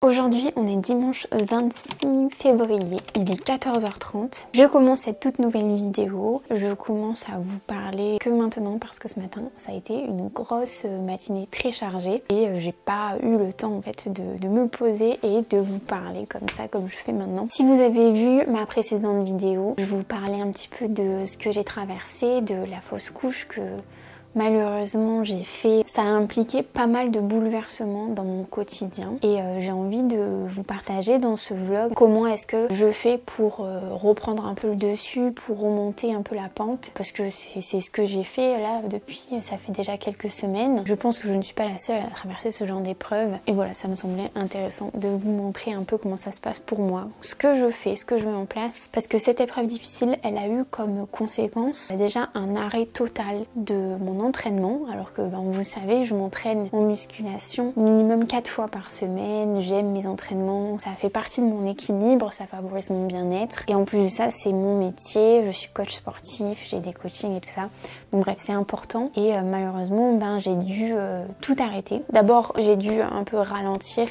Aujourd'hui, on est dimanche 26 février, il est 14h30. Je commence cette toute nouvelle vidéo. Je commence à vous parler que maintenant parce que ce matin, ça a été une grosse matinée très chargée et j'ai pas eu le temps en fait de me poser et de vous parler comme ça, comme je fais maintenant. Si vous avez vu ma précédente vidéo, je vous parlais un petit peu de ce que j'ai traversé, de la fausse couche que malheureusement j'ai fait. Ça a impliqué pas mal de bouleversements dans mon quotidien et j'ai envie de vous partager dans ce vlog comment est-ce que je fais pour reprendre un peu le dessus, pour remonter un peu la pente, parce que c'est ce que j'ai fait là depuis, ça fait déjà quelques semaines. Je pense que je ne suis pas la seule à traverser ce genre d'épreuve et voilà, ça me semblait intéressant de vous montrer un peu comment ça se passe pour moi, ce que je fais, ce que je mets en place, parce que cette épreuve difficile, elle a eu comme conséquence déjà un arrêt total de mon entraînement, alors que vous savez, je m'entraîne en musculation minimum 4 fois par semaine, j'aime mes entraînements, ça fait partie de mon équilibre, ça favorise mon bien-être et en plus de ça c'est mon métier, je suis coach sportif, j'ai des coachings et tout ça, donc bref c'est important et malheureusement j'ai dû tout arrêter. D'abord j'ai dû un peu ralentir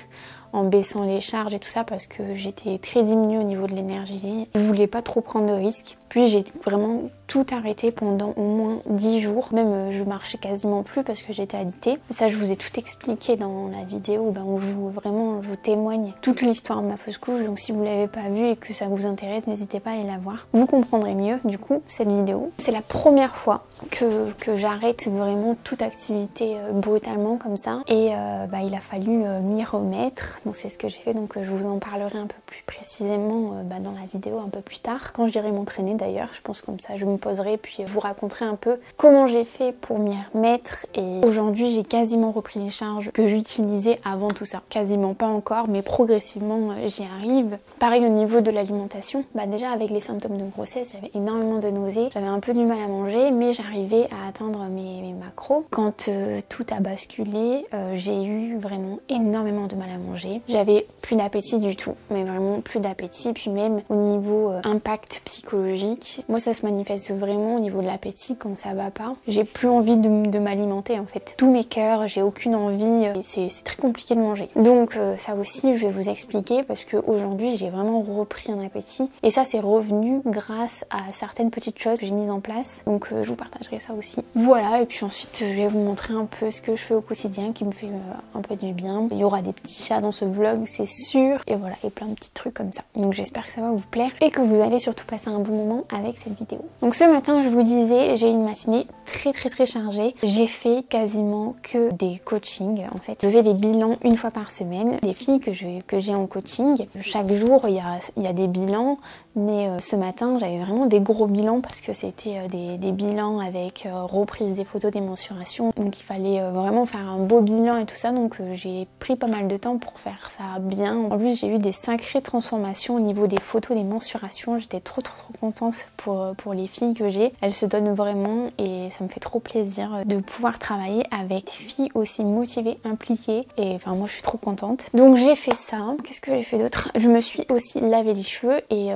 en baissant les charges et tout ça parce que j'étais très diminuée au niveau de l'énergie. Je voulais pas trop prendre de risques. Puis j'ai vraiment tout arrêté pendant au moins 10 jours. Même je marchais quasiment plus parce que j'étais alitée. Ça je vous ai tout expliqué dans la vidéo où je vous témoigne toute l'histoire de ma fausse couche. Donc si vous l'avez pas vue et que ça vous intéresse, n'hésitez pas à aller la voir. Vous comprendrez mieux du coup cette vidéo. C'est la première fois que j'arrête vraiment toute activité brutalement comme ça. Et il a fallu m'y remettre. Donc c'est ce que j'ai fait, donc je vous en parlerai un peu plus précisément dans la vidéo un peu plus tard, quand j'irai m'entraîner d'ailleurs. Je pense comme ça je me poserai puis je vous raconterai un peu comment j'ai fait pour m'y remettre. Et aujourd'hui j'ai quasiment repris les charges que j'utilisais avant tout ça. Quasiment pas encore, mais progressivement j'y arrive. Pareil au niveau de l'alimentation, déjà avec les symptômes de grossesse, j'avais énormément de nausées, j'avais un peu du mal à manger, mais j'arrivais à atteindre mes macros. Quand tout a basculé, j'ai eu vraiment énormément de mal à manger. J'avais plus d'appétit du tout, mais vraiment plus d'appétit. Puis même au niveau impact psychologique, moi ça se manifeste vraiment au niveau de l'appétit quand ça va pas. J'ai plus envie de m'alimenter en fait. Tous mes cœurs, j'ai aucune envie, c'est très compliqué de manger. Donc ça aussi je vais vous expliquer parce qu'aujourd'hui j'ai vraiment repris un appétit et ça c'est revenu grâce à certaines petites choses que j'ai mises en place. Donc je vous partagerai ça aussi. Voilà, et puis ensuite je vais vous montrer un peu ce que je fais au quotidien qui me fait un peu du bien. Il y aura des petits chats dans ce vlog c'est sûr, et voilà, et plein de petits trucs comme ça. Donc j'espère que ça va vous plaire et que vous allez surtout passer un bon moment avec cette vidéo. Donc ce matin je vous disais, j'ai eu une matinée très chargée. J'ai fait quasiment que des coachings en fait. Je fais des bilans une fois par semaine, des filles que j'ai en coaching. Chaque jour il y a des bilans, mais ce matin j'avais vraiment des gros bilans parce que c'était des bilans avec reprise des photos des mensurations. Donc il fallait vraiment faire un beau bilan et tout ça, donc j'ai pris pas mal de temps pour faire ça bien. En plus j'ai eu des sacrées transformations au niveau des photos des mensurations. J'étais trop contente pour les filles que j'ai. Elles se donnent vraiment et ça me fait trop plaisir de pouvoir travailler avec des filles aussi motivées, impliquées, et enfin moi je suis trop contente. Donc j'ai fait ça. Qu'est-ce que j'ai fait d'autre? Je me suis aussi lavé les cheveux et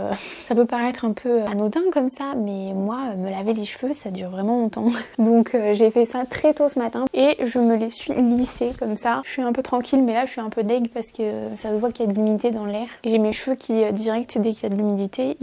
ça peut paraître un peu anodin comme ça, mais moi me laver les cheveux ça dure vraiment longtemps. Donc j'ai fait ça très tôt ce matin et je me les suis lissés comme ça. Je suis un peu tranquille, mais là je suis un peu deg parce que ça se voit qu'il y a de l'humidité dans l'air et j'ai mes cheveux qui direct dès qu'il y a de l'humidité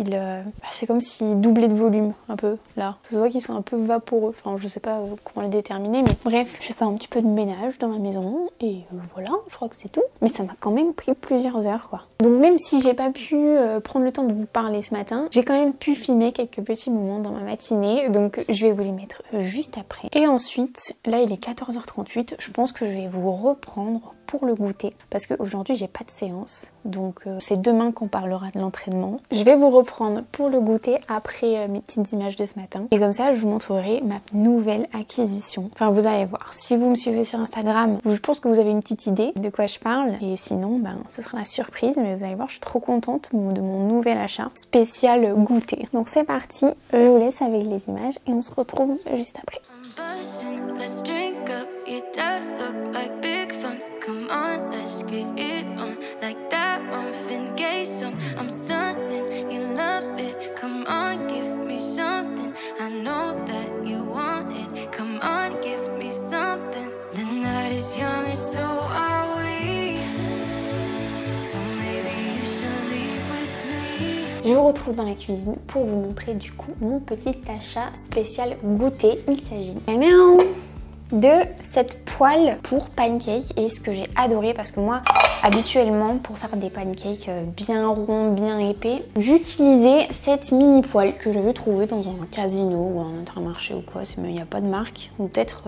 c'est comme s'ils doublaient de volume un peu là. Ça se voit qu'ils sont un peu vaporeux, enfin je sais pas comment les déterminer, mais bref, j'ai fait un petit peu de ménage dans ma maison et voilà, je crois que c'est tout, mais ça m'a quand même pris plusieurs heures quoi. Donc même si j'ai pas pu prendre le temps de vous parler ce matin, j'ai quand même pu filmer quelques petits moments dans ma matinée, donc je vais vous les mettre juste après. Et ensuite, là il est 14h38, je pense que je vais vous reprendre pour le goûter parce qu'aujourd'hui j'ai pas de séance, donc c'est demain qu'on parlera de l'entraînement. Je vais vous reprendre pour le goûter après mes petites images de ce matin et comme ça je vous montrerai ma nouvelle acquisition. Enfin vous allez voir, si vous me suivez sur Instagram, je pense que vous avez une petite idée de quoi je parle et sinon ce sera la surprise, mais vous allez voir je suis trop contente de mon nouvel achat spécial goûter. Donc c'est parti, je vous laisse avec les images et on se retrouve juste après. Let's drink up, your death look like big fun. Come on, let's get it on. Like that Marvin Gaye song. I'm stunning, you love it. Come on, give me something. I know that you want it. Come on, give me something. The night is young and so are we. so maybe you should leave with me. Je vous retrouve dans la cuisine pour vous montrer du coup mon petit achat spécial goûter. Il s'agit de cette poêle pour pancakes et ce que j'ai adoré parce que moi habituellement pour faire des pancakes bien ronds, bien épais, j'utilisais cette mini poêle que j'avais trouvée dans un casino ou un Intermarché ou quoi, mais il n'y a pas de marque, ou peut-être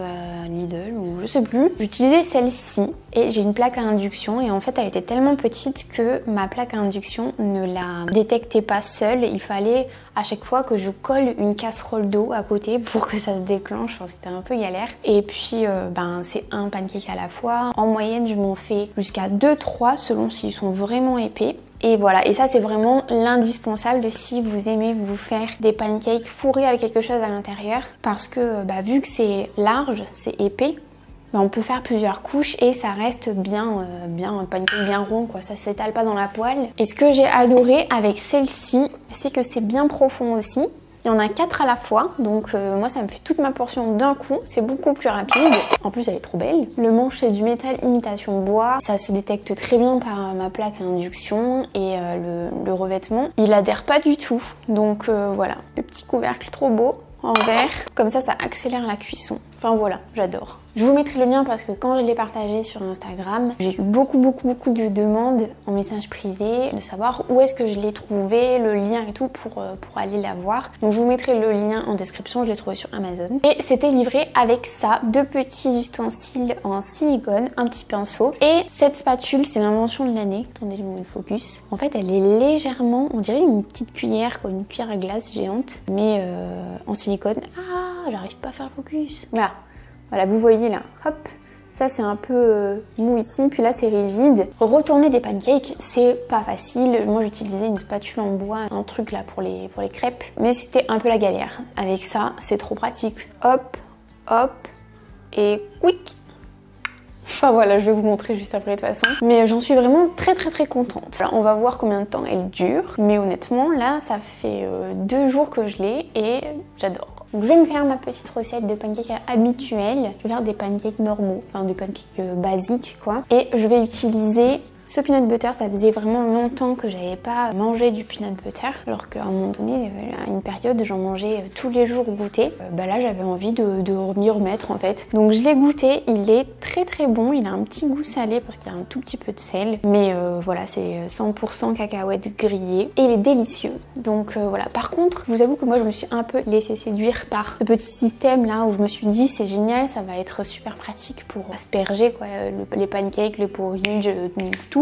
Lidl ou je sais plus. J'utilisais celle-ci et j'ai une plaque à induction et en fait elle était tellement petite que ma plaque à induction ne la détectait pas seule. Il fallait à chaque fois que je colle une casserole d'eau à côté pour que ça se déclenche, enfin, c'était un peu galère. Et puis c'est un pancake à la fois. En moyenne je m'en fais jusqu'à 2-3 selon s'ils sont vraiment épais. Et voilà, et ça c'est vraiment l'indispensable si vous aimez vous faire des pancakes fourrés avec quelque chose à l'intérieur. Parce que vu que c'est large, c'est épais, on peut faire plusieurs couches et ça reste bien un pancake bien rond quoi, ça s'étale pas dans la poêle. Et ce que j'ai adoré avec celle-ci, c'est que c'est bien profond aussi. Il y en a 4 à la fois, donc moi ça me fait toute ma portion d'un coup, c'est beaucoup plus rapide. En plus elle est trop belle. Le manche c'est du métal imitation bois, ça se détecte très bien par ma plaque à induction et le revêtement, il adhère pas du tout. Donc voilà, le petit couvercle trop beau en verre, comme ça accélère la cuisson. Enfin voilà, j'adore. Je vous mettrai le lien parce que quand je l'ai partagé sur Instagram, j'ai eu beaucoup de demandes en message privé de savoir où est-ce que je l'ai trouvé, le lien et tout pour aller la voir. Donc je vous mettrai le lien en description, je l'ai trouvé sur Amazon. Et c'était livré avec ça, 2 petits ustensiles en silicone, un petit pinceau. Et cette spatule, c'est l'invention de l'année. Attendez, je vous mets le focus. En fait, elle est légèrement, on dirait une petite cuillère, quoi, une cuillère à glace géante, mais en silicone. Ah, j'arrive pas à faire le focus. Voilà, vous voyez là, hop, ça c'est un peu mou ici, puis là c'est rigide. Retourner des pancakes, c'est pas facile. Moi j'utilisais une spatule en bois, un truc là pour les crêpes, mais c'était un peu la galère. Avec ça, c'est trop pratique. Hop, hop, et quick. Enfin voilà, je vais vous montrer juste après de toute façon. Mais j'en suis vraiment très contente. Alors, on va voir combien de temps elle dure. Mais honnêtement, là, ça fait 2 jours que je l'ai et j'adore. Donc je vais me faire ma petite recette de pancakes habituelle. Je vais faire des pancakes normaux, enfin des pancakes basiques quoi. Et je vais utiliser ce peanut butter. Ça faisait vraiment longtemps que j'avais pas mangé du peanut butter, alors qu'à un moment donné, à une période, j'en mangeais tous les jours au goûter. Là, j'avais envie de m'y remettre en fait. Donc je l'ai goûté, il est très bon. Il a un petit goût salé parce qu'il y a un tout petit peu de sel, mais voilà, c'est 100% cacahuètes grillées et il est délicieux. Donc voilà. Par contre, je vous avoue que moi, je me suis un peu laissée séduire par ce petit système là où je me suis dit c'est génial, ça va être super pratique pour asperger quoi, les pancakes, le porridge, tout.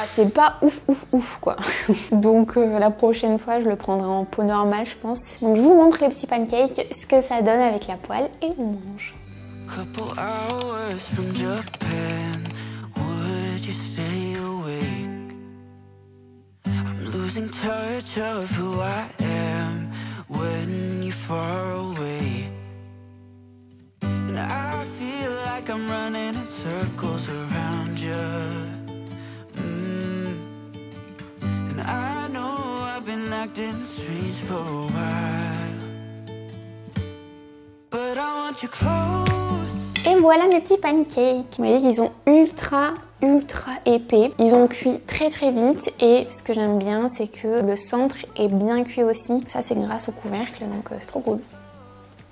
C'est pas ouf quoi. Donc la prochaine fois je le prendrai en pot normal je pense. Donc je vous montre les petits pancakes, ce que ça donne avec la poêle et on mange. Couple hours from Japan, would you stay awake? I'm losing touch of who I am when you're far away. And I feel like I'm running in circles around you. I know I've been acting strange for a while, but I want you close. Et voilà mes petits pancakes. Vous voyez qu'ils sont ultra épais. Ils ont cuit très vite et ce que j'aime bien c'est que le centre est bien cuit aussi. Ça c'est grâce au couvercle donc c'est trop cool.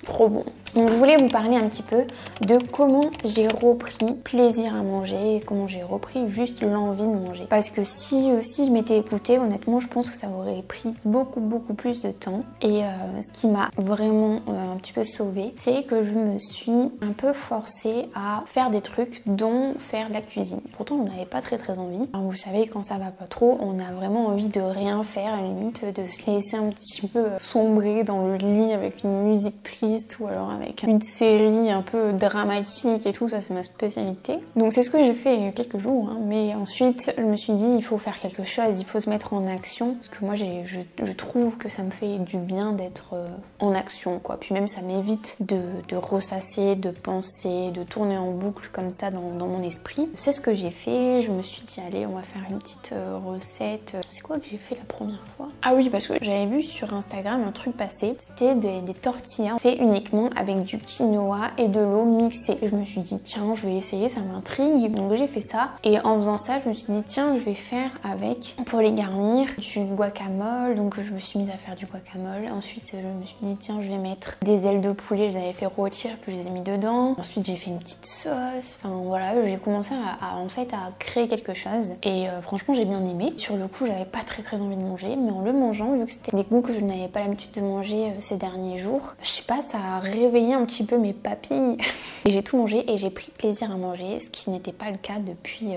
Trop bon. Donc je voulais vous parler un petit peu de comment j'ai repris plaisir à manger et comment j'ai repris juste l'envie de manger. Parce que si je m'étais écoutée, honnêtement je pense que ça aurait pris beaucoup plus de temps. Et ce qui m'a vraiment un petit peu sauvée, c'est que je me suis un peu forcée à faire des trucs dont faire la cuisine. Pourtant on n'avait pas très envie. Alors, vous savez quand ça va pas trop, on a vraiment envie de rien faire, à la limite de se laisser un petit peu sombrer dans le lit avec une musique triste ou alors avec une série un peu dramatique et tout, ça c'est ma spécialité. Donc c'est ce que j'ai fait quelques jours, hein. Mais ensuite je me suis dit il faut faire quelque chose, il faut se mettre en action parce que moi je trouve que ça me fait du bien d'être en action quoi. Puis même ça m'évite de ressasser, de penser, de tourner en boucle comme ça dans mon esprit. C'est ce que j'ai fait, je me suis dit allez on va faire une petite recette. C'est quoi que j'ai fait la première fois? Ah oui parce que j'avais vu sur Instagram un truc passer, c'était des tortillas fait uniquement avec avec du quinoa et de l'eau mixée. Et je me suis dit tiens, je vais essayer, ça m'intrigue. Donc j'ai fait ça et en faisant ça, je me suis dit tiens, je vais faire avec, pour les garnir, du guacamole. Donc je me suis mise à faire du guacamole. Ensuite, je me suis dit tiens, je vais mettre des ailes de poulet, je les avais fait rôtir puis je les ai mis dedans. Ensuite, j'ai fait une petite sauce. Enfin voilà, j'ai commencé en fait à créer quelque chose et franchement, j'ai bien aimé. Sur le coup, j'avais pas très envie de manger, mais en le mangeant, vu que c'était des goûts que je n'avais pas l'habitude de manger ces derniers jours, je sais pas, ça a réveillé un petit peu mes papilles et j'ai tout mangé et j'ai pris plaisir à manger, ce qui n'était pas le cas depuis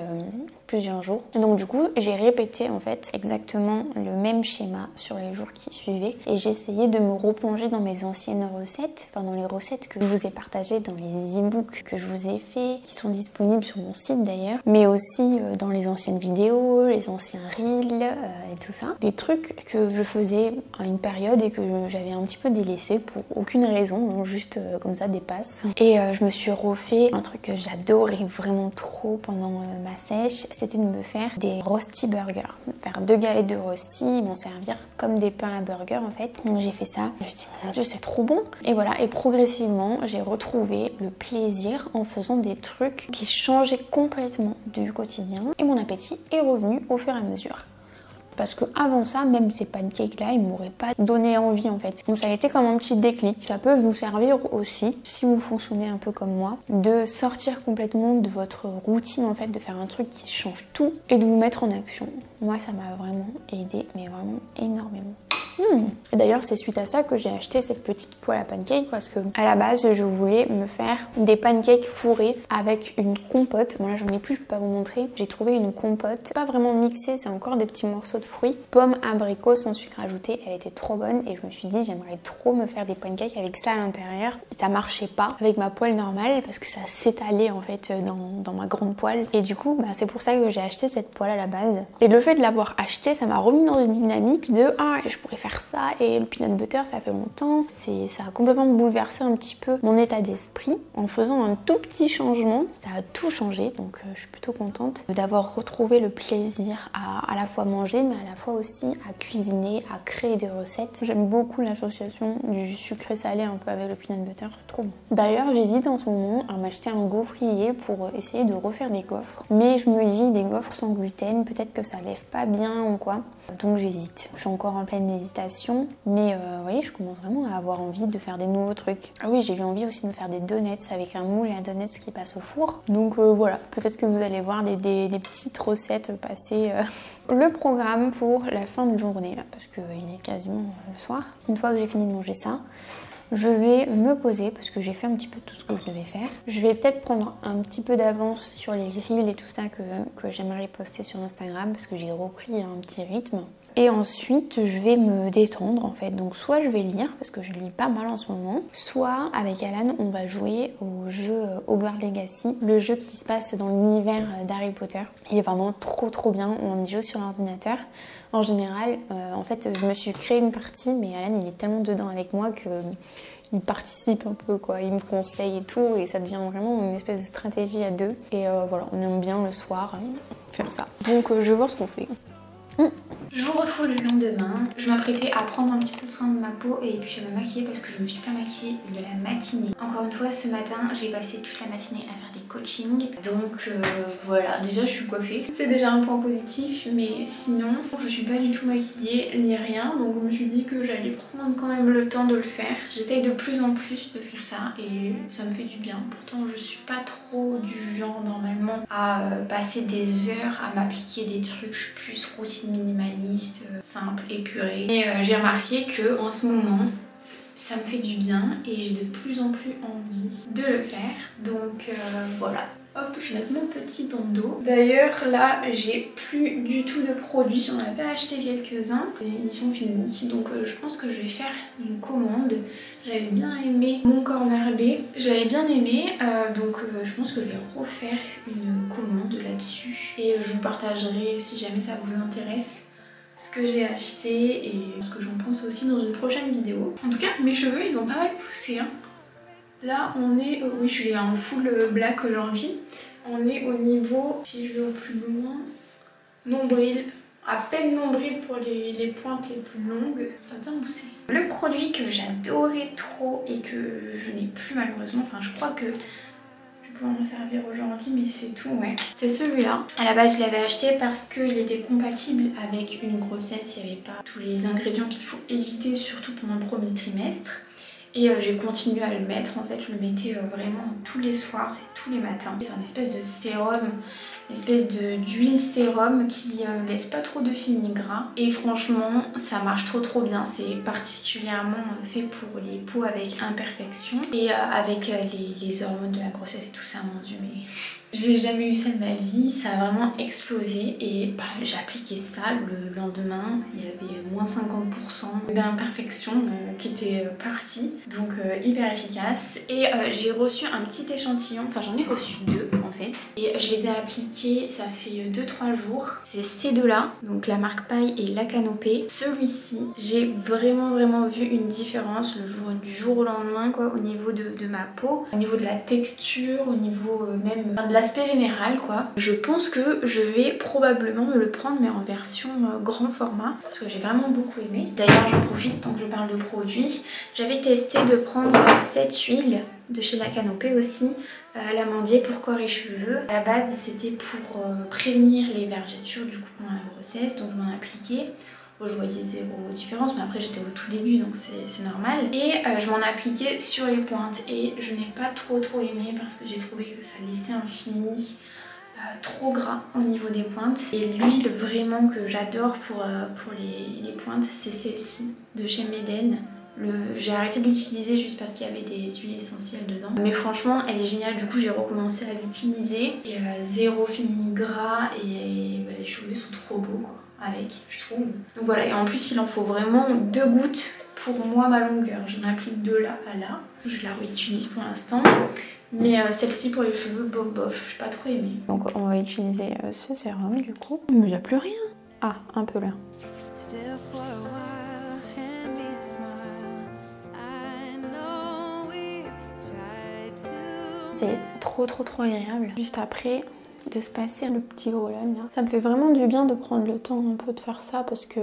plusieurs jours. Donc du coup, j'ai répété en fait exactement le même schéma sur les jours qui suivaient et j'ai essayé de me replonger dans mes anciennes recettes, enfin dans les recettes que je vous ai partagées dans les e-books que je vous ai fait, qui sont disponibles sur mon site d'ailleurs, mais aussi dans les anciennes vidéos, les anciens reels et tout ça. Des trucs que je faisais à une période et que j'avais un petit peu délaissé pour aucune raison, donc juste comme ça des passes. Et je me suis refait un truc que j'adorais vraiment trop pendant ma sèche, c'était de me faire des rosti burgers. Faire 2 galettes de rosti, m'en servir comme des pains à burger en fait. Donc j'ai fait ça, je me suis dit mon dieu c'est trop bon. Et voilà, et progressivement j'ai retrouvé le plaisir en faisant des trucs qui changeaient complètement du quotidien et mon appétit est revenu au fur et à mesure. Parce que avant ça, même ces pancakes là, ils m'auraient pas donné envie en fait. Donc ça a été comme un petit déclic. Ça peut vous servir aussi, si vous fonctionnez un peu comme moi, de sortir complètement de votre routine en fait, de faire un truc qui change tout et de vous mettre en action. Moi ça m'a vraiment aidé, mais vraiment énormément. Et d'ailleurs c'est suite à ça que j'ai acheté cette petite poêle à pancakes parce que à la base je voulais me faire des pancakes fourrés avec une compote. Bon là j'en ai plus, je peux pas vous montrer. J'ai trouvé une compote, pas vraiment mixée, c'est encore des petits morceaux de fruits, pommes, abricots sans sucre ajouté. Elle était trop bonne et je me suis dit j'aimerais trop me faire des pancakes avec ça à l'intérieur. Ça marchait pas avec ma poêle normale parce que ça s'étalait en fait dans ma grande poêle et du coup c'est pour ça que j'ai acheté cette poêle à la base. Et le fait de l'avoir acheté, ça m'a remis dans une dynamique de je pourrais faire ça et le peanut butter ça fait longtemps. Ça a complètement bouleversé un petit peu mon état d'esprit en faisant un tout petit changement. Ça a tout changé donc je suis plutôt contente d'avoir retrouvé le plaisir à la fois manger mais à la fois aussi à cuisiner, à créer des recettes. J'aime beaucoup l'association du sucré salé un peu avec le peanut butter, c'est trop bon. D'ailleurs j'hésite en ce moment à m'acheter un gaufrier pour essayer de refaire des gaufres, mais je me dis des gaufres sans gluten, peut-être que ça lève pas bien ou quoi, donc j'hésite. Je suis encore en pleine hésitation, mais vous voyez, je commence vraiment à avoir envie de faire des nouveaux trucs. Ah oui, j'ai eu envie aussi de me faire des donuts avec un moule et un donuts qui passe au four. Donc voilà, peut-être que vous allez voir des petites recettes passer. Le programme pour la fin de journée là, parce qu'il est quasiment le soir. Une fois que j'ai fini de manger ça, je vais me poser parce que j'ai fait un petit peu tout ce que je devais faire. Je vais peut-être prendre un petit peu d'avance sur les reels et tout ça que j'aimerais poster sur Instagram parce que j'ai repris un petit rythme. Et ensuite, je vais me détendre en fait. Donc soit je vais lire, parce que je lis pas mal en ce moment, soit avec Alan, on va jouer au jeu Hogwarts Legacy, le jeu qui se passe dans l'univers d'Harry Potter. Il est vraiment trop bien, on y joue sur l'ordinateur. En général, en fait, je me suis créé une partie, mais Alan, il est tellement dedans avec moi que il participe un peu quoi, il me conseille et tout, et ça devient vraiment une espèce de stratégie à deux. Et voilà, on aime bien le soir faire ça. Donc je vais voir ce qu'on fait. Je vous retrouve le lendemain. Je m'apprêtais à prendre un petit peu soin de ma peau et puis à me maquiller parce que je ne me suis pas maquillée de la matinée. Encore une fois, ce matin, j'ai passé toute la matinée à faire des coachings. Donc voilà, déjà je suis coiffée. C'est déjà un point positif, mais sinon, je suis pas du tout maquillée ni rien. Donc je me suis dit que j'allais prendre quand même le temps de le faire. J'essaye de plus en plus de faire ça et ça me fait du bien. Pourtant, je suis pas trop du genre normalement à passer des heures à m'appliquer des trucs. Je suis plus routine minimaliste, simple, épurée. Et j'ai remarqué que en ce moment, ça me fait du bien et j'ai de plus en plus envie de le faire. Donc voilà. Hop, je vais mettre mon petit bandeau. D'ailleurs, là, j'ai plus du tout de produits. J'en avais acheté quelques-uns et ils sont finis. Donc je pense que je vais faire une commande. J'avais bien aimé mon corner B. J'avais bien aimé, donc je pense que je vais refaire une commande là-dessus. Et je vous partagerai, si jamais ça vous intéresse, ce que j'ai acheté et ce que j'en pense aussi dans une prochaine vidéo. En tout cas, mes cheveux, ils ont pas mal poussé. Là, on est... oui, je suis en full black aujourd'hui. On est au niveau, si je vais au plus loin, nombril. à peine nombril pour les pointes les plus longues. Ça a bien moussé. Le produit que j'adorais trop et que je n'ai plus malheureusement, enfin je crois que je vais pouvoir m'en servir aujourd'hui, mais c'est tout, ouais. C'est celui-là. À la base je l'avais acheté parce qu'il était compatible avec une grossesse, il n'y avait pas tous les ingrédients qu'il faut éviter, surtout pendant le premier trimestre. Et j'ai continué à le mettre, en fait je le mettais vraiment tous les soirs et tous les matins. C'est un espèce de sérum, une espèce d'huile sérum qui laisse pas trop de fini gras. Et franchement ça marche trop bien, c'est particulièrement fait pour les peaux avec imperfection. Et avec les hormones de la grossesse et tout ça, mon dieu, mais... J'ai jamais eu ça de ma vie, ça a vraiment explosé et bah, j'ai appliqué ça le lendemain, il y avait moins 50% d'imperfection qui était partie, donc hyper efficace. Et j'ai reçu un petit échantillon, enfin j'en ai reçu 2 en fait, et je les ai appliqués, ça fait 2-3 jours. C'est ces deux-là, donc la marque Paille et la Canopée. Celui-ci, j'ai vraiment vu une différence du jour au lendemain quoi, au niveau de ma peau, au niveau de la texture, au niveau même de l'aspect général quoi. Je pense que je vais probablement me le prendre mais en version grand format parce que j'ai vraiment beaucoup aimé. D'ailleurs j'en profite tant que je parle de produits. J'avais testé de prendre cette huile de chez la Canopée aussi, l'amandier pour corps et cheveux. À la base c'était pour prévenir les vergetures du coup pendant la grossesse, donc je m'en appliquais. Je voyais zéro différence, mais après j'étais au tout début donc c'est normal. Et je m'en appliquais sur les pointes et je n'ai pas trop aimé parce que j'ai trouvé que ça laissait un fini trop gras au niveau des pointes. Et l'huile vraiment que j'adore pour les pointes, c'est celle-ci de chez Meden. J'ai arrêté de l'utiliser juste parce qu'il y avait des huiles essentielles dedans. Mais franchement elle est géniale, du coup j'ai recommencé à l'utiliser. Et zéro fini gras et les cheveux sont trop beaux quoi. Avec, je trouve. Donc voilà, et en plus il en faut vraiment 2 gouttes pour moi ma longueur. J'en applique 2 là à là. Je la réutilise pour l'instant. Mais celle-ci pour les cheveux, bof, j'ai pas trop aimé. Donc on va utiliser ce sérum du coup. Mais il n'y a plus rien. Ah, un peu là. C'est trop agréable. Juste après de se passer le petit Roll-On là. Ça me fait vraiment du bien de prendre le temps un peu de faire ça parce que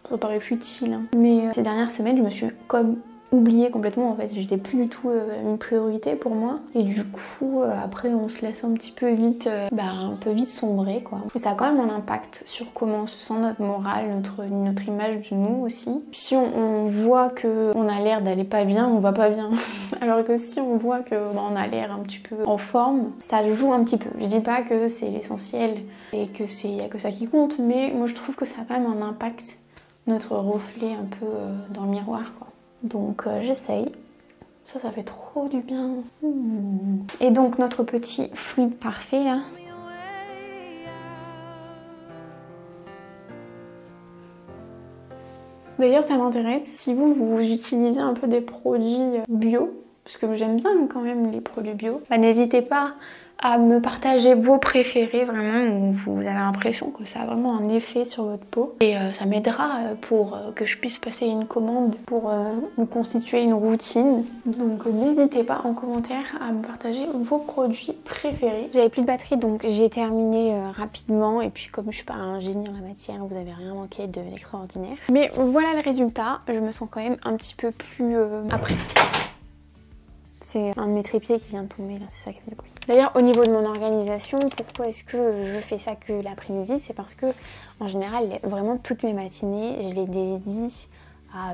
ça paraît futile. Hein. Mais ces dernières semaines, je me suis comme oubliée complètement en fait. J'étais plus du tout une priorité pour moi. Et du coup, après, on se laisse un petit peu vite, sombrer quoi. Et ça a quand même un impact sur comment on se sent, notre morale, notre image de nous aussi. Si on voit qu'on a l'air d'aller pas bien, on va pas bien. Alors que si on voit qu'on a l'air un petit peu en forme, ça joue un petit peu. Je dis pas que c'est l'essentiel et que y a que ça qui compte, mais moi je trouve que ça a quand même un impact, notre reflet un peu dans le miroir quoi. Donc j'essaye. Ça fait trop du bien. Et donc notre petit fluide parfait là. D'ailleurs ça m'intéresse si vous utilisez un peu des produits bio, parce que j'aime bien quand même les produits bio. N'hésitez pas à me partager vos préférés vraiment, où vous avez l'impression que ça a vraiment un effet sur votre peau. Et ça m'aidera pour que je puisse passer une commande, pour me constituer une routine. Donc n'hésitez pas en commentaire à me partager vos produits préférés. J'avais plus de batterie donc j'ai terminé rapidement. Et puis comme je suis pas un génie en la matière, vous avez rien manqué d'extraordinaire. Mais voilà le résultat, je me sens quand même un petit peu plus après. C'est un de mes trépieds qui vient de tomber là, c'est ça qui fait le bruit. D'ailleurs au niveau de mon organisation, pourquoi est-ce que je fais ça que l'après-midi? C'est parce que en général vraiment toutes mes matinées je les dédie à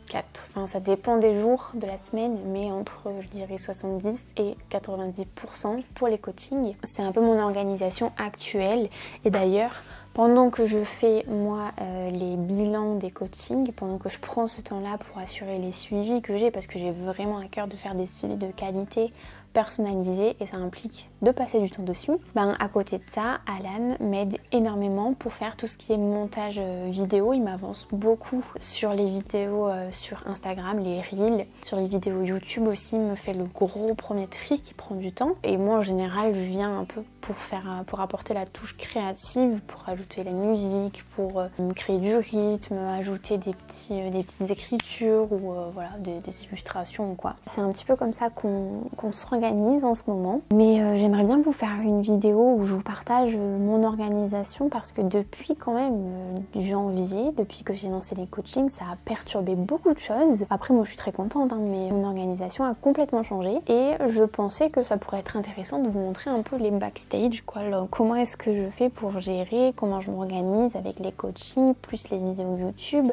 4, enfin ça dépend des jours de la semaine, mais entre je dirais 70 et 90% pour les coachings. C'est un peu mon organisation actuelle. Et d'ailleurs pendant que je fais moi les bilans des coachings, pendant que je prends ce temps là pour assurer les suivis que j'ai, parce que j'ai vraiment à cœur de faire des suivis de qualité personnalisé et ça implique de passer du temps dessus. À côté de ça, Alan m'aide énormément pour faire tout ce qui est montage vidéo. Il m'avance beaucoup sur les vidéos sur Instagram, les reels, sur les vidéos YouTube aussi. Il me fait le gros premier tri qui prend du temps. Et moi en général, je viens un peu pour apporter la touche créative, pour ajouter la musique, pour me créer du rythme, ajouter des petites écritures ou voilà, des illustrations ou quoi. C'est un petit peu comme ça qu'on s'organise m'organise en ce moment. Mais j'aimerais bien vous faire une vidéo où je vous partage mon organisation parce que depuis quand même janvier, depuis que j'ai lancé les coachings, ça a perturbé beaucoup de choses. Après moi je suis très contente hein, mais mon organisation a complètement changé et je pensais que ça pourrait être intéressant de vous montrer un peu les backstage, quoi. Alors, comment est-ce que je fais pour gérer, comment je m'organise avec les coachings, plus les vidéos YouTube,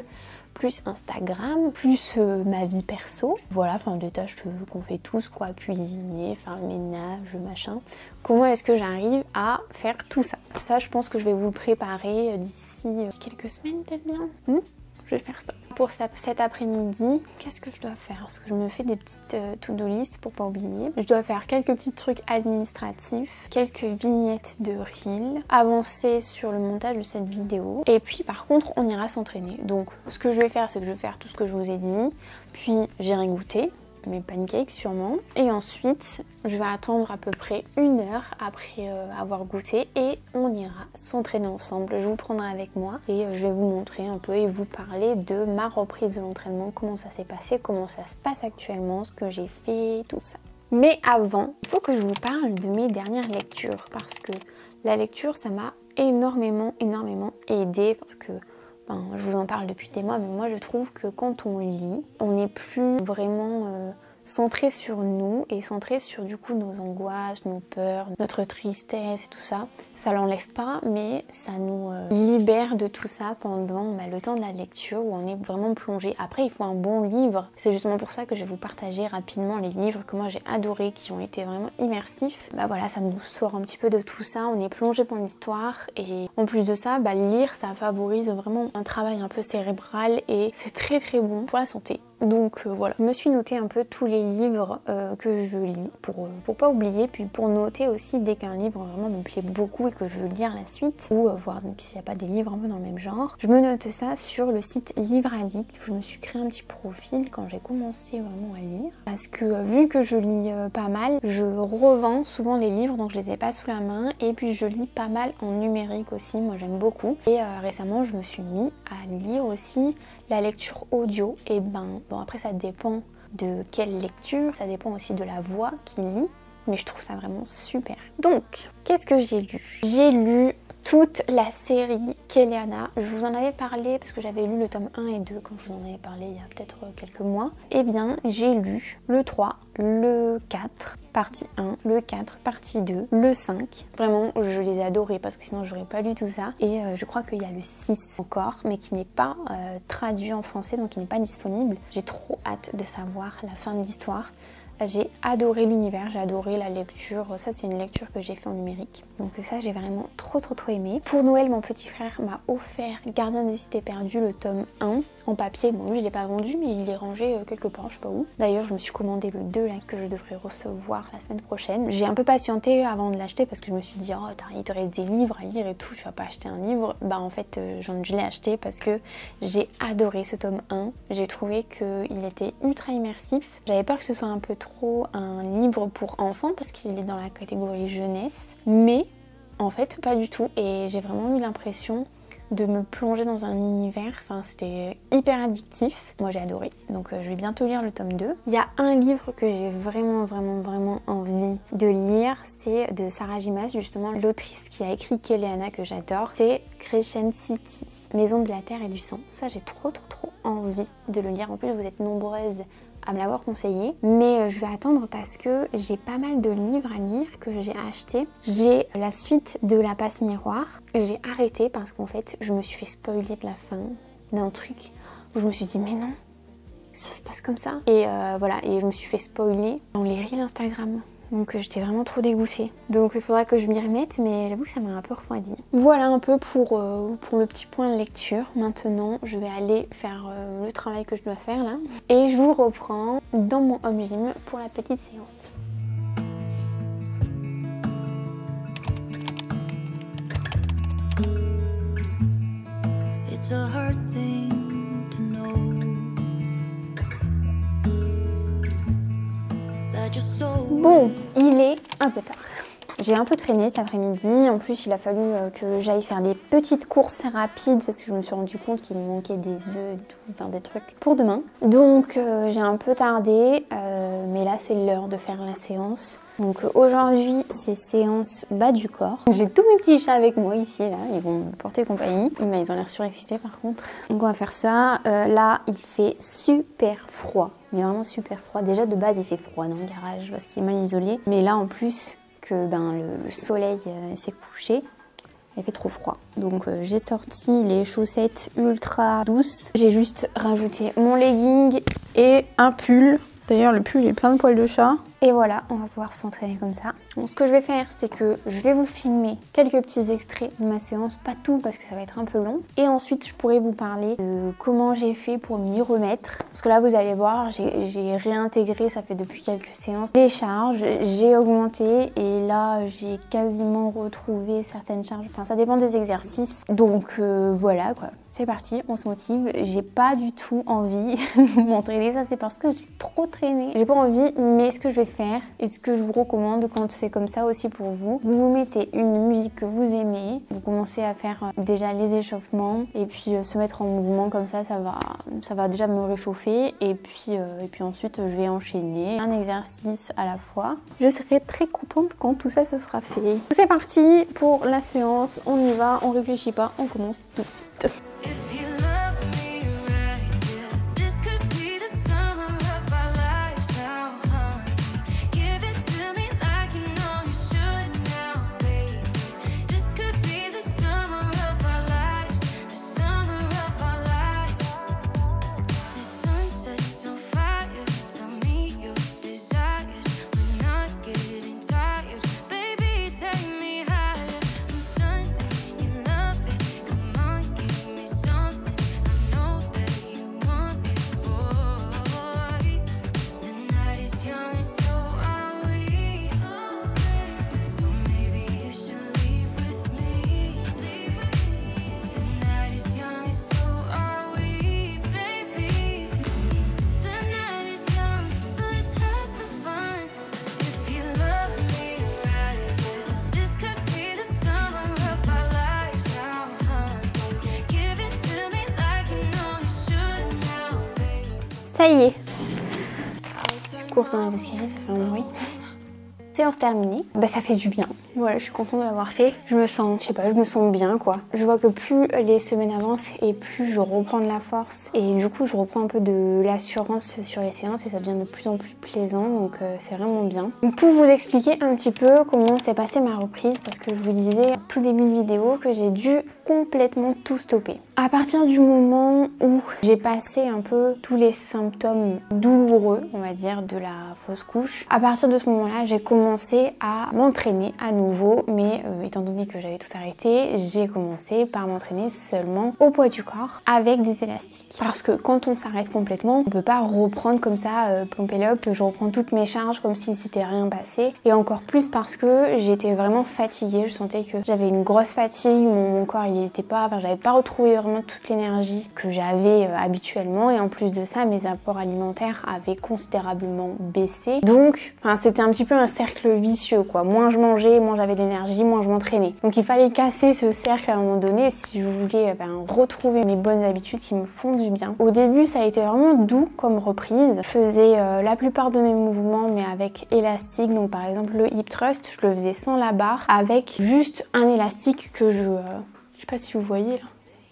plus Instagram, plus ma vie perso. Voilà, enfin des tâches qu'on fait tous, quoi, cuisiner, faire le ménage, machin. Comment est-ce que j'arrive à faire tout ça? Ça, je pense que je vais vous le préparer d'ici quelques semaines, peut-être bien. Je vais faire ça. Pour cet après-midi, qu'est-ce que je dois faire? Parce que je me fais des petites to-do list pour pas oublier. Je dois faire quelques petits trucs administratifs, quelques vignettes de reel, avancer sur le montage de cette vidéo. Et puis par contre, on ira s'entraîner. Donc ce que je vais faire, c'est que je vais faire tout ce que je vous ai dit. Puis j'irai goûter mes pancakes sûrement. Et ensuite, je vais attendre à peu près 1 heure après avoir goûté et on ira s'entraîner ensemble. Je vous prendrai avec moi et je vais vous montrer un peu et vous parler de ma reprise de l'entraînement, comment ça s'est passé, comment ça se passe actuellement, ce que j'ai fait, tout ça. Mais avant, il faut que je vous parle de mes dernières lectures parce que la lecture, ça m'a énormément aidée parce que je vous en parle depuis des mois, mais moi je trouve que quand on lit, on n'est plus vraiment centré sur nous et centré sur du coup nos angoisses, nos peurs, notre tristesse et tout ça. Ça l'enlève pas, mais ça nous libère de tout ça pendant le temps de la lecture où on est vraiment plongé. Après, il faut un bon livre. C'est justement pour ça que je vais vous partager rapidement les livres que moi j'ai adorés, qui ont été vraiment immersifs. Voilà, ça nous sort un petit peu de tout ça. On est plongé dans l'histoire et en plus de ça, lire, ça favorise vraiment un travail un peu cérébral et c'est très bon pour la santé. Donc voilà, je me suis noté un peu tous les livres que je lis pour pas oublier, puis pour noter aussi dès qu'un livre vraiment me plaît beaucoup et que je veux lire la suite, ou voir s'il n'y a pas des livres un peu dans le même genre. Je me note ça sur le site Livre Addict. Je me suis créé un petit profil quand j'ai commencé vraiment à lire, parce que vu que je lis pas mal, je revends souvent les livres, donc je les ai pas sous la main, et puis je lis pas mal en numérique aussi, moi j'aime beaucoup. Et récemment je me suis mis à lire aussi la lecture audio, et bon après ça dépend de quelle lecture, ça dépend aussi de la voix qui lit, mais je trouve ça vraiment super. Donc, qu'est-ce que j'ai lu? J'ai lu toute la série Kéléana. Je vous en avais parlé parce que j'avais lu le tome 1 et 2 quand je vous en avais parlé il y a peut-être quelques mois. Eh bien, j'ai lu le 3, le 4, partie 1, le 4, partie 2, le 5. Vraiment, je les ai adorés parce que sinon j'aurais pas lu tout ça. Et je crois qu'il y a le 6 encore, mais qui n'est pas traduit en français, donc qui n'est pas disponible. J'ai trop hâte de savoir la fin de l'histoire. J'ai adoré l'univers, j'ai adoré la lecture. Ça, c'est une lecture que j'ai fait en numérique. Donc ça, j'ai vraiment trop aimé. Pour Noël, mon petit frère m'a offert Gardien des cités perdues, le tome 1 en papier. Bon, lui, je l'ai pas vendu, mais il est rangé quelque part, je sais pas où. D'ailleurs, je me suis commandé le 2 là que je devrais recevoir la semaine prochaine. J'ai un peu patienté avant de l'acheter parce que je me suis dit, oh, il te reste des livres à lire et tout, tu vas pas acheter un livre. En fait, je l'ai acheté parce que j'ai adoré ce tome 1. J'ai trouvé qu'il était ultra immersif. J'avais peur que ce soit un peu trop un livre pour enfants parce qu'il est dans la catégorie jeunesse, mais en fait pas du tout, et j'ai vraiment eu l'impression de me plonger dans un univers, c'était hyper addictif. Moi j'ai adoré, donc je vais bientôt lire le tome 2. Il y a un livre que j'ai vraiment envie de lire, c'est de Sarah Gimas, justement l'autrice qui a écrit Kéléana, que j'adore. C'est Crescent City, Maison de la Terre et du Sang. Ça, j'ai trop envie de le lire. En plus, vous êtes nombreuses à me l'avoir conseillé, mais je vais attendre parce que j'ai pas mal de livres à lire que j'ai achetés. J'ai la suite de La Passe Miroir et j'ai arrêté parce qu'en fait je me suis fait spoiler de la fin d'un truc où je me suis dit mais non, ça se passe comme ça, et voilà, et je me suis fait spoiler dans les reels Instagram. Donc j'étais vraiment trop dégoûtée. Donc il faudra que je m'y remette, mais j'avoue que ça m'a un peu refroidi. Voilà un peu pour le petit point de lecture. Maintenant, je vais aller faire le travail que je dois faire là. Et je vous reprends dans mon home gym pour la petite séance. It's a hard thing to know. Bon, il est un peu tard. J'ai un peu traîné cet après-midi. En plus, il a fallu que j'aille faire des petites courses rapides parce que je me suis rendu compte qu'il me manquait des œufs, enfin des trucs pour demain. Donc j'ai un peu tardé, mais là c'est l'heure de faire la séance. Donc aujourd'hui c'est séance bas du corps. J'ai tous mes petits chats avec moi ici, là, ils vont me porter compagnie. Mais ils ont l'air surexcités par contre. Donc on va faire ça. Là il fait super froid, mais vraiment super froid. Déjà de base il fait froid dans le garage parce qu'il est mal isolé. Mais là en plus que le soleil s'est couché, il fait trop froid. Donc j'ai sorti les chaussettes ultra douces. J'ai juste rajouté mon legging et un pull. D'ailleurs le pull est plein de poils de chat. Et voilà, on va pouvoir s'entraîner comme ça. Donc ce que je vais faire, c'est que je vais vous filmer quelques petits extraits de ma séance. Pas tout parce que ça va être un peu long. Et ensuite, je pourrai vous parler de comment j'ai fait pour m'y remettre. Parce que là, vous allez voir, j'ai réintégré, ça fait depuis quelques séances, les charges. J'ai augmenté et là, j'ai quasiment retrouvé certaines charges. Enfin, ça dépend des exercices. Donc voilà quoi. C'est parti, on se motive. J'ai pas du tout envie de m'entraîner, ça c'est parce que j'ai trop traîné. J'ai pas envie, mais ce que je vais faire et ce que je vous recommande quand c'est comme ça aussi pour vous, vous mettez une musique que vous aimez, vous commencez à faire déjà les échauffements et puis se mettre en mouvement comme ça, ça va déjà me réchauffer et puis ensuite je vais enchaîner un exercice à la fois. Je serai très contente quand tout ça se sera fait. C'est parti pour la séance, on y va, on réfléchit pas, on commence tout de suite. If you love me right, yeah, this could be the summer of our lives now, honey. Give it to me like you know you should now, baby. This could be the summer of our lives, the summer of our lives. The sun sets on fire, tell me your desires. We're not getting tired, baby, take me higher. I'm Sunday, you love it, come on, give me something. I know that you want it, boy. The night is young and so are we. So maybe you should leave with me. The night is young and so are we, baby. The night is young, so let's have some fun. If you love me right, yeah, this could be the summer of our lives now, honey. Give it to me like you know you should now, baby. Ça y est. Petite course dans les escaliers, ça fait un bruit. Séance terminée. Bah ça fait du bien. Voilà, je suis contente de l'avoir fait. Je me sens, je sais pas, je me sens bien quoi. Je vois que plus les semaines avancent et plus je reprends de la force. Et du coup, je reprends un peu de l'assurance sur les séances et ça devient de plus en plus plaisant. Donc c'est vraiment bien. Donc, pour vous expliquer un petit peu comment s'est passée ma reprise, parce que je vous disais tout début de vidéo que j'ai dû complètement tout stopper. À partir du moment où j'ai passé un peu tous les symptômes douloureux, on va dire, de la fausse couche, à partir de ce moment-là, j'ai commencé à m'entraîner à nouveau, mais étant donné que j'avais tout arrêté, j'ai commencé par m'entraîner seulement au poids du corps avec des élastiques. Parce que quand on s'arrête complètement, on peut pas reprendre comme ça, pump it up, je reprends toutes mes charges comme si c'était rien passé. Et encore plus parce que j'étais vraiment fatiguée, je sentais que j'avais une grosse fatigue, mon corps il était pas, enfin j'avais pas retrouvé vraiment toute l'énergie que j'avais habituellement et en plus de ça mes apports alimentaires avaient considérablement baissé. Donc c'était un petit peu un cercle vicieux quoi, moins je mangeais, moins j'avais de l'énergie, moins je m'entraînais. Donc il fallait casser ce cercle à un moment donné si je voulais retrouver mes bonnes habitudes qui me font du bien. Au début ça a été vraiment doux comme reprise. Je faisais la plupart de mes mouvements mais avec élastique, donc par exemple le hip thrust, je le faisais sans la barre avec juste un élastique que je sais pas si vous voyez là.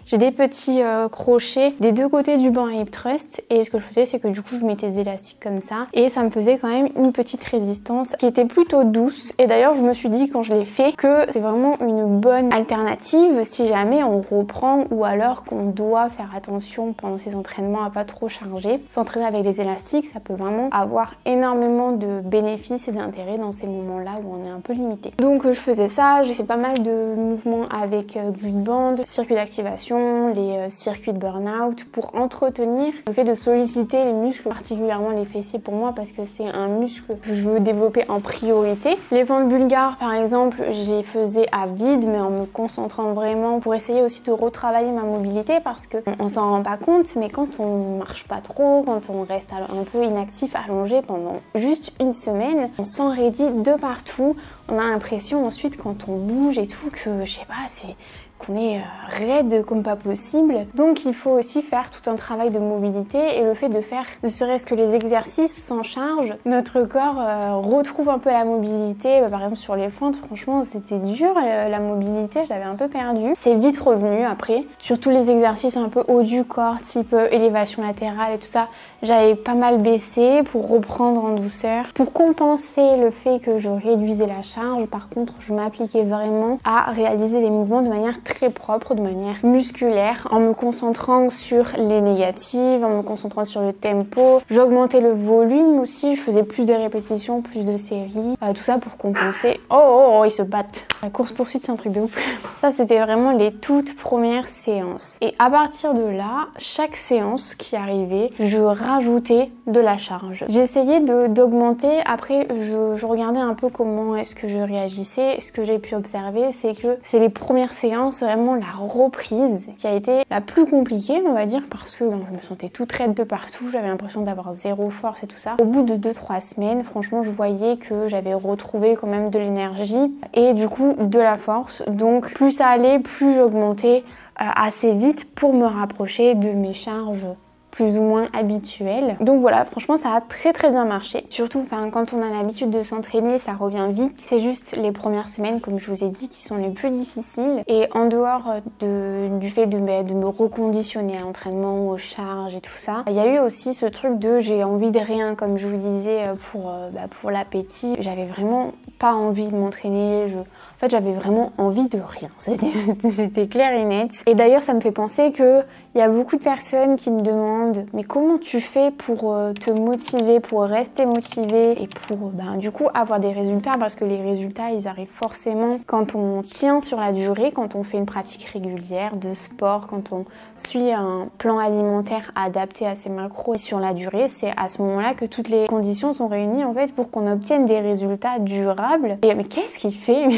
J'ai des petits crochets des deux côtés du banc à hip thrust et ce que je faisais c'est que du coup je mettais des élastiques comme ça et ça me faisait quand même une petite résistance qui était plutôt douce et d'ailleurs je me suis dit quand je l'ai fait que c'est vraiment une bonne alternative si jamais on reprend ou alors qu'on doit faire attention pendant ces entraînements à pas trop charger. S'entraîner avec des élastiques ça peut vraiment avoir énormément de bénéfices et d'intérêt dans ces moments là où on est un peu limité. Donc je faisais ça, j'ai fait pas mal de mouvements avec glute band, circuit d'activation, dans les circuits de burn-out pour entretenir le fait de solliciter les muscles, particulièrement les fessiers pour moi parce que c'est un muscle que je veux développer en priorité. Les fentes bulgares par exemple, j'y faisais à vide mais en me concentrant vraiment pour essayer aussi de retravailler ma mobilité parce qu'on s'en rend pas compte, mais quand on marche pas trop, quand on reste un peu inactif, allongé pendant juste une semaine, on s'enraidit de partout. On a l'impression ensuite quand on bouge et tout que, je sais pas, c'est qu'on est raide comme pas possible. Donc il faut aussi faire tout un travail de mobilité et le fait de faire ne serait-ce que les exercices sans charge, notre corps retrouve un peu la mobilité. Par exemple sur les fentes, franchement c'était dur la mobilité, je l'avais un peu perdue. C'est vite revenu après, surtout les exercices un peu haut du corps, type élévation latérale et tout ça, j'avais pas mal baissé pour reprendre en douceur. Pour compenser le fait que je réduisais la charge, par contre je m'appliquais vraiment à réaliser les mouvements de manière très propre, de manière musculaire, en me concentrant sur les négatives, en me concentrant sur le tempo. J'augmentais le volume aussi, je faisais plus de répétitions, plus de séries, tout ça pour compenser. Oh, ils se battent. La course poursuite c'est un truc de ouf. Ça c'était vraiment les toutes premières séances. Et à partir de là, chaque séance qui arrivait, je rajoutais de la charge. J'essayais d'augmenter, après je regardais un peu comment est-ce que je réagissais. Ce que j'ai pu observer, c'est que c'est les premières séances, vraiment la reprise qui a été la plus compliquée on va dire parce que je me sentais toute raide de partout, j'avais l'impression d'avoir zéro force et tout ça. Au bout de 2-3 semaines, franchement je voyais que j'avais retrouvé quand même de l'énergie et du coup de la force. Donc plus ça allait, plus j'augmentais assez vite pour me rapprocher de mes charges plus ou moins habituel. Donc voilà, franchement ça a très bien marché. Surtout quand on a l'habitude de s'entraîner, ça revient vite. C'est juste les premières semaines, comme je vous ai dit, qui sont les plus difficiles. Et en dehors du fait de me reconditionner à l'entraînement, aux charges et tout ça, il y a eu aussi ce truc de j'ai envie de rien, comme je vous disais pour l'appétit. J'avais vraiment pas envie de m'entraîner. En fait, j'avais vraiment envie de rien. C'était clair et net. Et d'ailleurs, ça me fait penser que il y a beaucoup de personnes qui me demandent mais comment tu fais pour te motiver, pour rester motivé et pour du coup avoir des résultats, parce que les résultats ils arrivent forcément quand on tient sur la durée, quand on fait une pratique régulière de sport, quand on suit un plan alimentaire adapté à ses macros sur la durée. C'est à ce moment-là que toutes les conditions sont réunies en fait pour qu'on obtienne des résultats durables. Et mais qu'est-ce qu'il fait?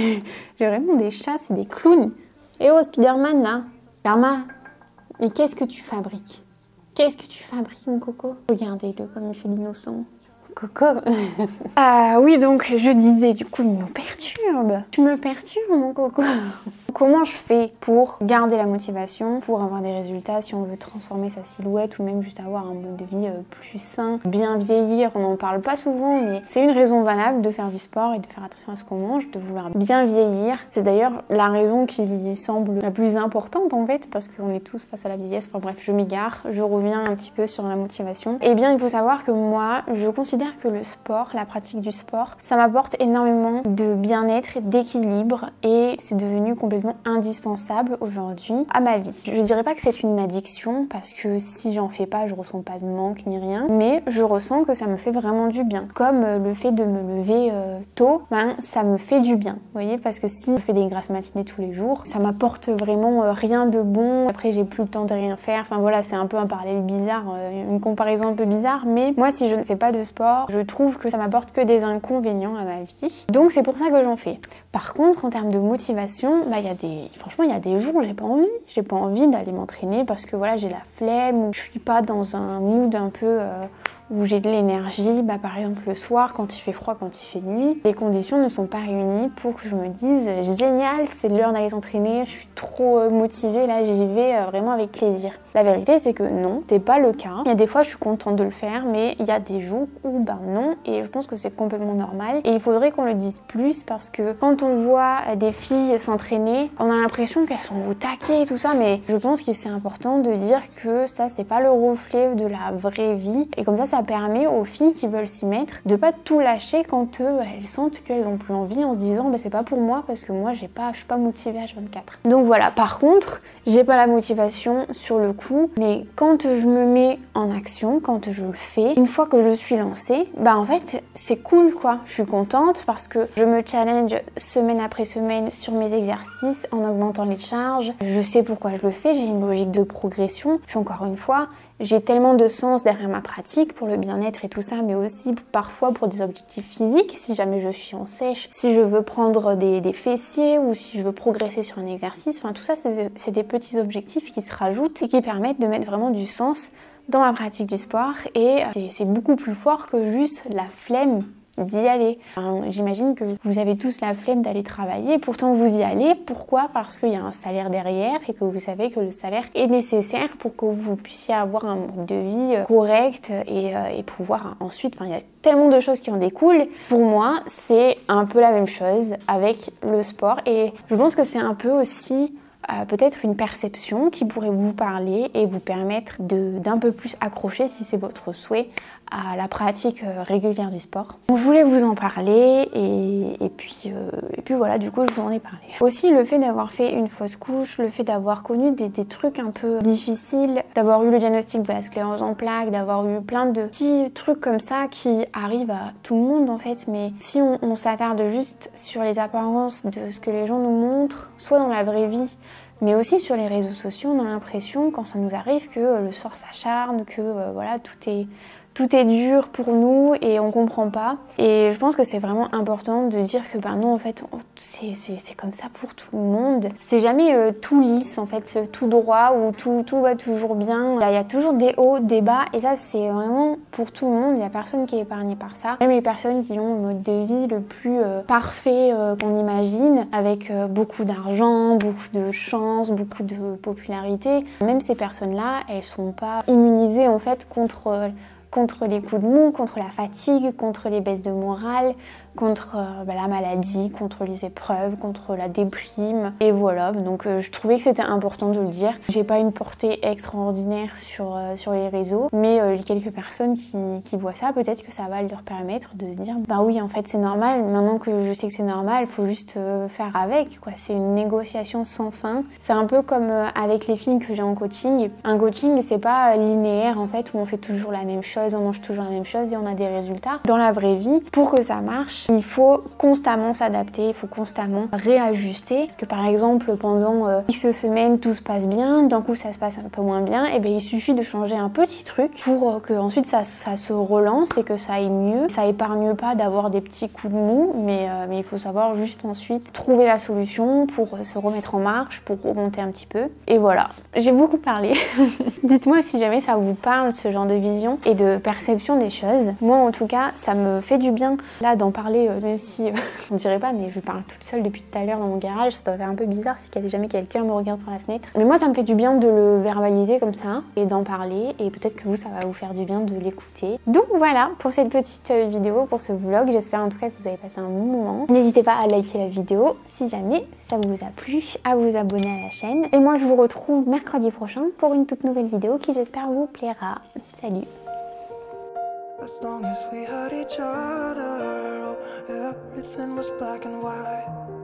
J'ai vraiment des chats, c'est des clowns. Et oh Spider-Man là, Karma, mais qu'est-ce que tu fabriques? Qu'est-ce que tu fabriques mon coco? Regardez-le comme il fait l'innocent. Coco. Ah oui, donc je disais, du coup, il me perturbe. Tu me perturbes, mon coco. Comment je fais pour garder la motivation, pour avoir des résultats si on veut transformer sa silhouette ou même juste avoir un mode de vie plus sain, bien vieillir? On n'en parle pas souvent, mais c'est une raison valable de faire du sport et de faire attention à ce qu'on mange, de vouloir bien vieillir. C'est d'ailleurs la raison qui semble la plus importante en fait, parce qu'on est tous face à la vieillesse. Enfin bref, je m'égare, je reviens un petit peu sur la motivation. Eh bien, il faut savoir que moi, je considère que le sport, la pratique du sport, ça m'apporte énormément de bien-être et d'équilibre et c'est devenu complètement indispensable aujourd'hui à ma vie. Je dirais pas que c'est une addiction parce que si j'en fais pas, je ressens pas de manque ni rien, mais je ressens que ça me fait vraiment du bien. Comme le fait de me lever tôt, ça me fait du bien. Vous voyez, parce que si je fais des grasses matinées tous les jours, ça m'apporte vraiment rien de bon. Après, j'ai plus le temps de rien faire. Enfin voilà, c'est un peu un parallèle bizarre, une comparaison un peu bizarre, mais moi si je ne fais pas de sport, je trouve que ça m'apporte que des inconvénients à ma vie. Donc c'est pour ça que j'en fais. Par contre, en termes de motivation, franchement, il y a des jours où j'ai pas envie. J'ai pas envie d'aller m'entraîner parce que voilà, j'ai la flemme, ou je suis pas dans un mood un peu où j'ai de l'énergie. Par exemple le soir, quand il fait froid, quand il fait nuit, les conditions ne sont pas réunies pour que je me dise génial, c'est l'heure d'aller s'entraîner, je suis trop motivée, là j'y vais vraiment avec plaisir. La vérité c'est que non, c'est pas le cas. Il y a des fois je suis contente de le faire, mais il y a des jours où non, et je pense que c'est complètement normal. Et il faudrait qu'on le dise plus parce que quand on voit des filles s'entraîner, on a l'impression qu'elles sont au taquet et tout ça, mais je pense que c'est important de dire que ça c'est pas le reflet de la vraie vie. Et comme ça ça permet aux filles qui veulent s'y mettre de pas tout lâcher quand elles sentent qu'elles n'ont plus envie, en se disant bah, c'est pas pour moi parce que moi je suis pas motivée H24. Donc voilà, par contre j'ai pas la motivation sur le coup, mais quand je me mets en action, quand je le fais, une fois que je suis lancée, bah en fait c'est cool quoi, je suis contente parce que je me challenge semaine après semaine sur mes exercices en augmentant les charges, je sais pourquoi je le fais, j'ai une logique de progression, puis encore une fois, j'ai tellement de sens derrière ma pratique pour le bien-être et tout ça, mais aussi parfois pour des objectifs physiques, si jamais je suis en sèche, si je veux prendre des fessiers ou si je veux progresser sur un exercice, enfin tout ça c'est des petits objectifs qui se rajoutent et qui permettent de mettre vraiment du sens dans ma pratique du sport et c'est beaucoup plus fort que juste la flemme d'y aller. Enfin, j'imagine que vous avez tous la flemme d'aller travailler, pourtant vous y allez. Pourquoi? Parce qu'il y a un salaire derrière et que vous savez que le salaire est nécessaire pour que vous puissiez avoir un mode de vie correct et pouvoir ensuite, enfin il y a tellement de choses qui en découlent. Pour moi, c'est un peu la même chose avec le sport et je pense que c'est un peu aussi peut-être une perception qui pourrait vous parler et vous permettre d'un peu plus accrocher, si c'est votre souhait, à la pratique régulière du sport. Donc, je voulais vous en parler et puis voilà, du coup je vous en ai parlé. Aussi le fait d'avoir fait une fausse couche, le fait d'avoir connu des trucs un peu difficiles, d'avoir eu le diagnostic de la sclérose en plaques, d'avoir eu plein de petits trucs comme ça qui arrivent à tout le monde en fait, mais si on s'attarde juste sur les apparences de ce que les gens nous montrent, soit dans la vraie vie, mais aussi sur les réseaux sociaux, on a l'impression quand ça nous arrive que le sort s'acharne, que voilà, tout est dur pour nous et on comprend pas. Et je pense que c'est vraiment important de dire que ben non, en fait, c'est comme ça pour tout le monde. C'est jamais tout lisse, en fait, tout droit ou tout va toujours bien. Il y a toujours des hauts, des bas et ça, c'est vraiment pour tout le monde. Il n'y a personne qui est épargné par ça. Même les personnes qui ont le mode de vie le plus parfait qu'on imagine, avec beaucoup d'argent, beaucoup de chance, beaucoup de popularité. Même ces personnes-là, elles sont pas immunisées en fait contre les coups de mou, contre la fatigue, contre les baisses de morale, contre la maladie, contre les épreuves, contre la déprime. Et voilà, donc je trouvais que c'était important de le dire. J'ai pas une portée extraordinaire sur les réseaux, mais les quelques personnes qui voient ça, peut-être que ça va leur permettre de se dire bah oui, en fait c'est normal, maintenant que je sais que c'est normal, il faut juste faire avec, quoi. C'est une négociation sans fin. C'est un peu comme avec les filles que j'ai en coaching. Un coaching, c'est pas linéaire en fait, où on fait toujours la même chose, on mange toujours la même chose et on a des résultats. Dans la vraie vie, pour que ça marche, il faut constamment s'adapter, il faut constamment réajuster. Parce que par exemple, pendant X semaines, tout se passe bien, d'un coup ça se passe un peu moins bien, et bien il suffit de changer un petit truc pour que ensuite ça se relance et que ça aille mieux. Ça épargne pas d'avoir des petits coups de mou, mais il faut savoir juste ensuite trouver la solution pour se remettre en marche, pour remonter un petit peu. Et voilà, j'ai beaucoup parlé. Dites-moi si jamais ça vous parle, ce genre de vision et de perception des choses. Moi en tout cas, ça me fait du bien là d'en parler, même si on dirait pas, mais je parle toute seule depuis tout à l'heure dans mon garage. Ça doit faire un peu bizarre si jamais quelqu'un me regarde par la fenêtre. Mais moi ça me fait du bien de le verbaliser comme ça et d'en parler, et peut-être que vous, ça va vous faire du bien de l'écouter. Donc voilà pour cette petite vidéo, pour ce vlog. J'espère en tout cas que vous avez passé un bon moment. N'hésitez pas à liker la vidéo si jamais ça vous a plu, à vous abonner à la chaîne. Et moi je vous retrouve mercredi prochain pour une toute nouvelle vidéo qui j'espère vous plaira. Salut! As long as we had each other, everything was black and white.